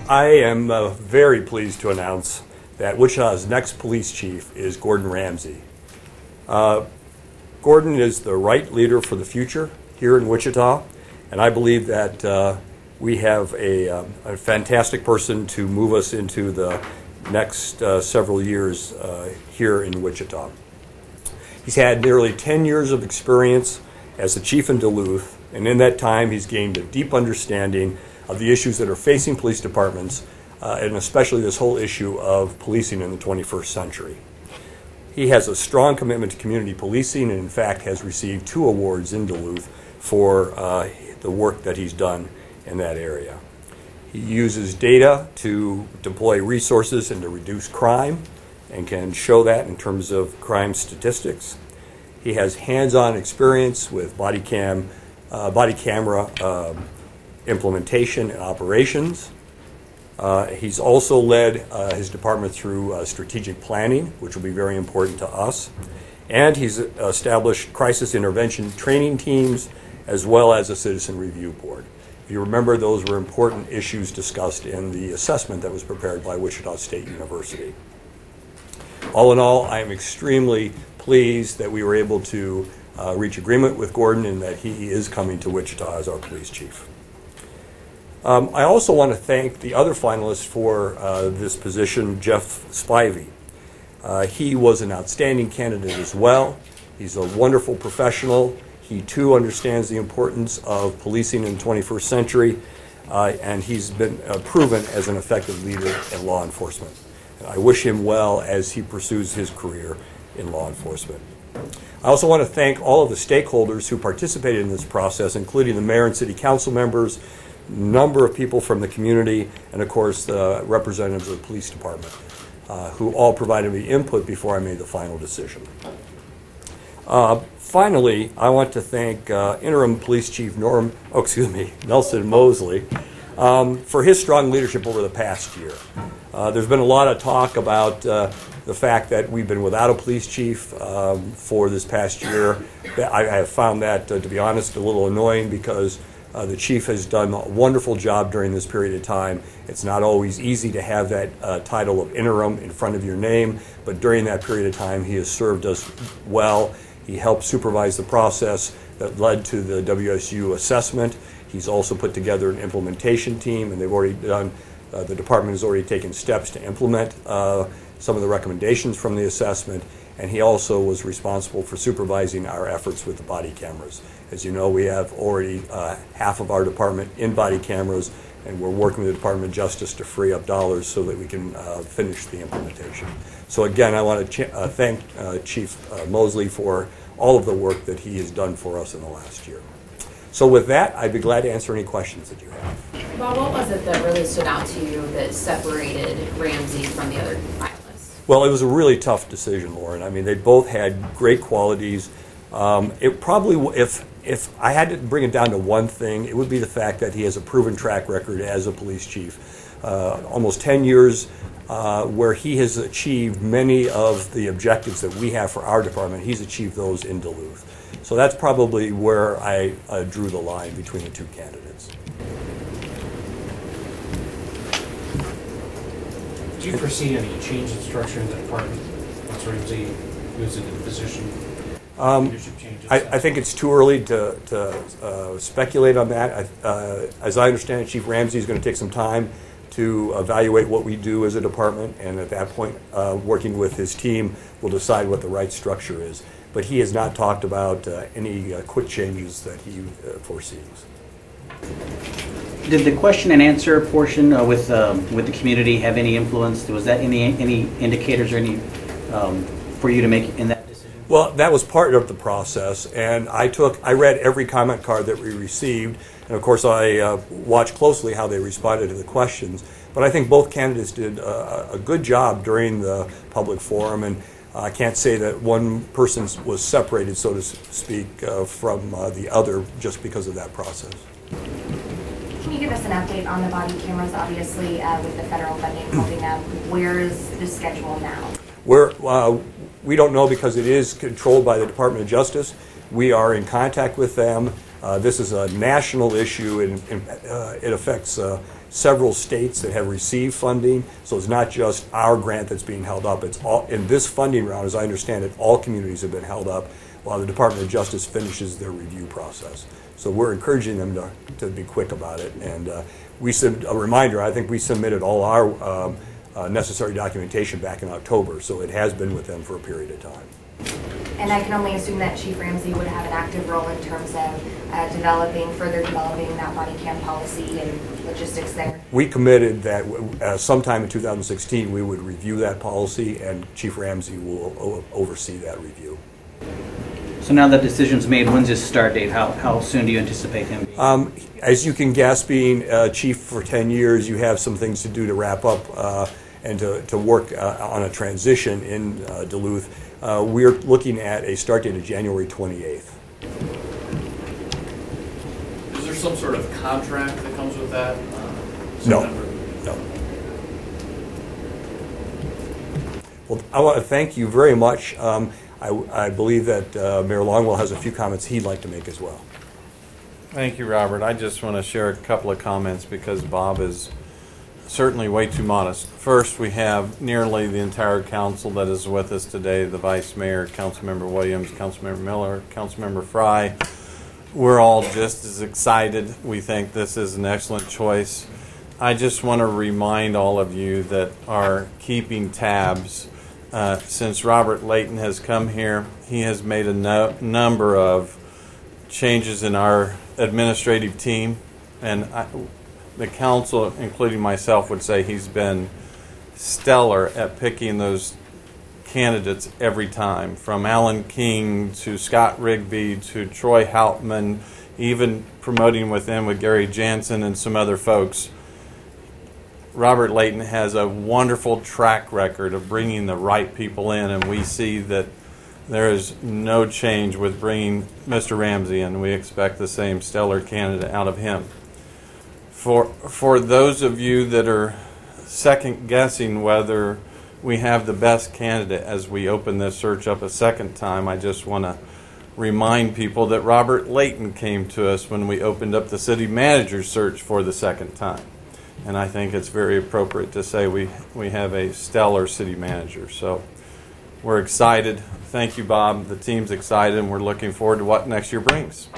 I am very pleased to announce that Wichita's next police chief is Gordon Ramsay. Gordon is the right leader for the future here in Wichita, and I believe that we have a fantastic person to move us into the next several years here in Wichita. He's had nearly 10 years of experience as the chief in Duluth, and in that time he's gained a deep understanding of the issues that are facing police departments, and especially this whole issue of policing in the 21st century. He has a strong commitment to community policing and in fact has received 2 awards in Duluth for the work that he's done in that area. He uses data to deploy resources and to reduce crime and can show that in terms of crime statistics. He has hands-on experience with body camera implementation and operations. He's also led his department through strategic planning, which will be very important to us. And he's established crisis intervention training teams as well as a citizen review board. If you remember, those were important issues discussed in the assessment that was prepared by Wichita State University. All in all, I am extremely pleased that we were able to reach agreement with Gordon and that he is coming to Wichita as our police chief. I also want to thank the other finalists for this position, Jeff Spivey. He was an outstanding candidate as well. He's a wonderful professional. He too understands the importance of policing in the 21st century, and he's been proven as an effective leader in law enforcement. I wish him well as he pursues his career in law enforcement. I also want to thank all of the stakeholders who participated in this process, including the mayor and city council members, number of people from the community, and of course the representatives of the police department, who all provided me input before I made the final decision. Finally, I want to thank interim police chief Nelson Mosley for his strong leadership over the past year. There's been a lot of talk about the fact that we've been without a police chief for this past year. I have found that, to be honest, a little annoying because the chief has done a wonderful job during this period of time. It's not always easy to have that title of interim in front of your name, but during that period of time he has served us well. He helped supervise the process that led to the WSU assessment. He's also put together an implementation team, and they've already done, the department has already taken steps to implement some of the recommendations from the assessment, and he also was responsible for supervising our efforts with the body cameras. As you know, we have already half of our department in body cameras, and we're working with the Department of Justice to free up dollars so that we can finish the implementation. So again, I want to thank Chief Mosley for all of the work that he has done for us in the last year. So with that, I'd be glad to answer any questions that you have. Well, what was it that really stood out to you that separated Ramsay from the other finalists? Well, it was a really tough decision, Lauren. I mean, they both had great qualities. It probably, if I had to bring it down to one thing, it would be the fact that he has a proven track record as a police chief. Almost 10 years where he has achieved many of the objectives that we have for our department. He's achieved those in Duluth. So that's probably where I drew the line between the 2 candidates. Do you foresee any change in structure in the department once Ramsay moves into the position? Leadership changes? I think it's too early to speculate on that. As I understand it, Chief Ramsay is going to take some time to evaluate what we do as a department, and at that point, working with his team, we'll decide what the right structure is. But he has not talked about any quick changes that he foresees. Did the question and answer portion with the community have any influence? Was that any indicators or any for you to make in that decision? Well, that was part of the process, and I read every comment card that we received, and of course I watched closely how they responded to the questions. But I think both candidates did a good job during the public forum, and I can't say that one person was separated, so to speak, from the other just because of that process. Can you give us an update on the body cameras, obviously, with the federal funding helping them? Where is the schedule now? We don't know because it is controlled by the Department of Justice. We are in contact with them. This is a national issue, and it affects several states that have received funding, so it's not just our grant that's being held up. It's all in this funding round, as I understand it, all communities have been held up while the Department of Justice finishes their review process. So we're encouraging them to be quick about it. And a reminder, I think we submitted all our necessary documentation back in October, so it has been with them for a period of time. And I can only assume that Chief Ramsay would have an active role in terms of further developing that body cam policy and logistics there. We committed that sometime in 2016 we would review that policy, and Chief Ramsay will oversee that review. So now that decision's made, when's his start date? How soon do you anticipate him being? As you can guess, being chief for 10 years, you have some things to do to wrap up and to work on a transition in Duluth. We're looking at a start date of January 28th. Is there some sort of contract that comes with that? No. Well, I want to thank you very much. I believe that Mayor Longwell has a few comments he'd like to make as well. Thank you, Robert. I just want to share a couple of comments because Bob is certainly way too modest. First, we have nearly the entire council that is with us today, the Vice Mayor, Councilmember Williams, Councilmember Miller, Councilmember Fry. We're all just as excited. We think this is an excellent choice. I just want to remind all of you that are keeping tabs. Since Robert Layton has come here, he has made a number of changes in our administrative team, and the council, including myself, would say he's been stellar at picking those candidates every time, from Alan King to Scott Rigby to Troy Houtman, even promoting within with Gary Jansen and some other folks. Robert Layton has a wonderful track record of bringing the right people in, and we see that there is no change with bringing Mr. Ramsay in. We expect the same stellar candidate out of him. For those of you that are second guessing whether we have the best candidate as we open this search up a second time, I just want to remind people that Robert Layton came to us when we opened up the city manager search for the second time. And I think it's very appropriate to say we have a stellar city manager. So we're excited. Thank you, Bob. The team's excited, and we're looking forward to what next year brings.